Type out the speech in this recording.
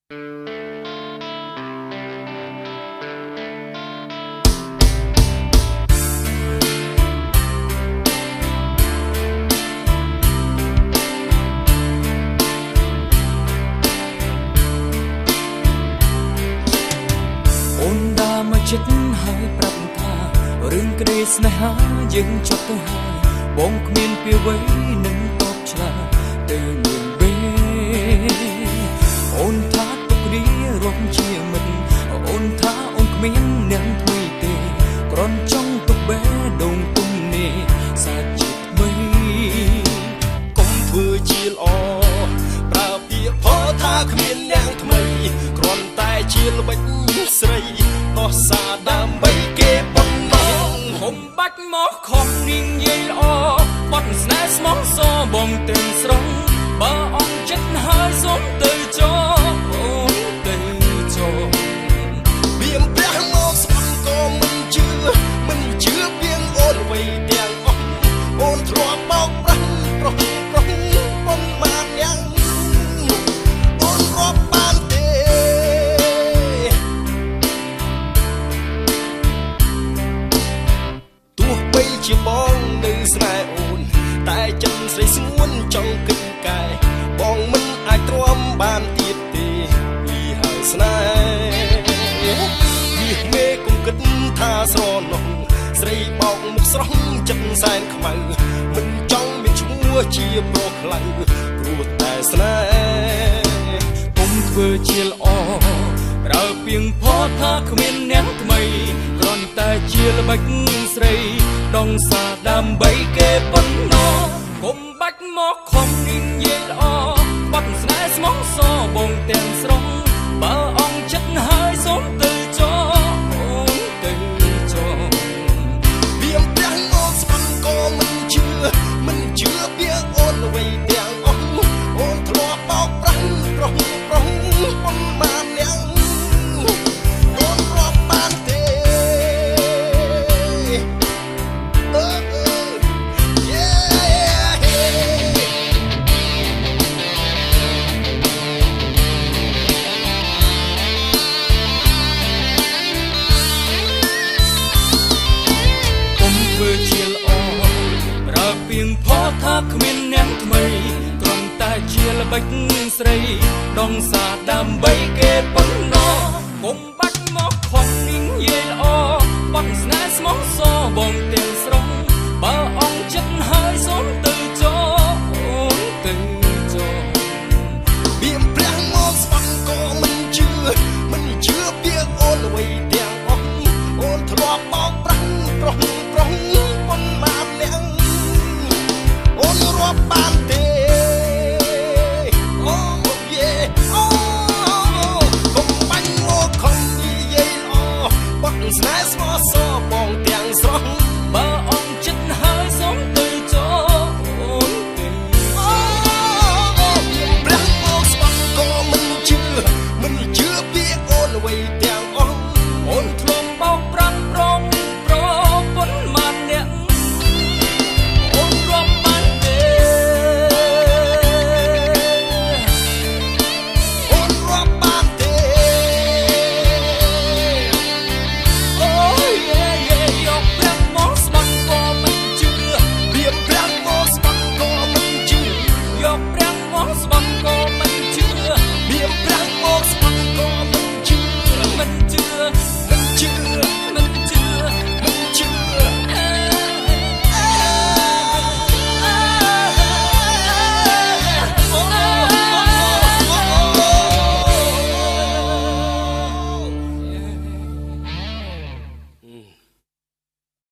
ចិត្តហើយប្រាប់ថារឿងក្តីស្នេហាយើងចប់ទៅហើយបងគ្មានពីអ្វីនឹងតបឆ្លើយទៅមានវេអូនថាទុកគ្នារំជាមិត្តអូនថាអូនគ្មានអ្នកថ្មីទេគ្រាន់ចង់ទុកបេះដូងទុំនេះសាច់ចិត្តថ្មីកុំធ្វើជាល្អប្រើពាក្យផថាគ្មានអ្នកថ្មីគ្រាន់តែជាល្បិចស្រីអស់សាដើម្បីគេប៉ុណ្ណោះហុំបាច់មកខំនាងយាយល្អបត់ស្នេហ៍ស្មោះសរបងទាំងស្រុងបើអស់ចិត្តហើយសូមទៅចោអូនទៅចោវាព្រះមកស្មោះក៏មិនជឿពីងអូនអ្វីទាំងអស់អូនធ្លាប់បោកប្រាស់ប្រុសប៉ុន្មានយ៉ាងអូនរាប់បានទេទោះបីជាបងនៅស្នេហ៍អូនតែចិត្តស្រីស្ងួនចង់គិតកែបងមិនអាចទ្រាំបានទៀតទេពីហើយស្នេហ៍វាមេកុំគិតថាស្រណោះស្រីបោកមុខស្រស់ចិត្តសែនខ្មៅមិនចង់មានឈ្មោះជាប្រុសខ្លៅព្រោះតែស្នេហ៍គុំធ្វើជាល្អប្រើពីងផថាគ្មានអ្នកថ្មីគ្រាន់តែជាល្បិចស្រីដងសាដើម្បីគេប៉ុណ្ណោះគុំបាច់មកខំនិយាយល្អបាត់ស្នេហ៍ស្មោះសរបងទាំងស្រុងបើអងចិត្តហើយសូមទៅចោអូនទៅចោវាព្រះមកស្គាល់ក៏មិនជឿពីអូនអ្វីទាំងអស់អូនធ្លាប់បោកប្រាស់ប្រុសប៉ុន្មានយ៉ាងអូនរាប់បានទេធ្វើជាល្អប្រើពីងផថាគ្មានអ្នកថ្មីគ្រាន់តែជាល្បិចស្រីដងសាដើម្បីគេប៉ុណ្ណោះគុំបាច់មកខំនិយាយល្អបត់ស្នេហ៍ស្មោះសរបងទាំង